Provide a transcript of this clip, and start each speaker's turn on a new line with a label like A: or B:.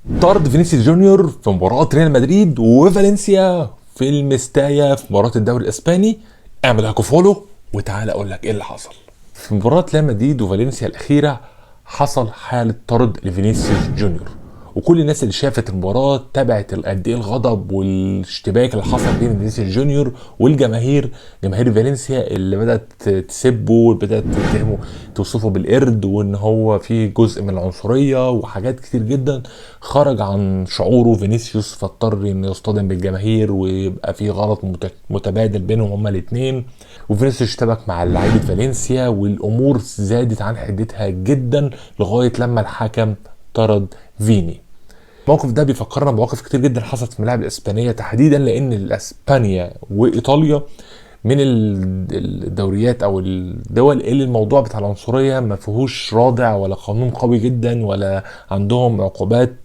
A: طرد فينيسيوس جونيور في مباراة ريال مدريد وفالنسيا في المستايا في مباراة الدوري الاسباني. اعمل لها فولو وتعالى اقول لك ايه اللي حصل. في مباراة ريال مدريد وفالنسيا الاخيرة حصل حالة طرد لفينيسيوس جونيور، وكل الناس اللي شافت المباراة تابعت قد ايه الغضب والاشتباك اللي حصل بين فينيسيوس جونيور والجماهير، جماهير فالنسيا اللي بدأت تسبه وبدأت تتهمه، توصفه بالقرد وان هو فيه جزء من العنصرية وحاجات كتير جدا. خرج عن شعوره فينيسيوس فاضطر انه يصطدم بالجماهير ويبقى فيه غلط متبادل بينهم هما الاتنين، وفينيسيوس اشتبك مع لعيبة فالنسيا والامور زادت عن حدتها جدا لغاية لما الحكم طرد فيني. الموقف ده بيفكرنا بمواقف كتير جدا حصلت في الملاعب الاسبانيه تحديدا، لان اسبانيا وايطاليا من الدوريات او الدول اللي الموضوع بتاع العنصريه ما فيهوش رادع ولا قانون قوي جدا ولا عندهم عقوبات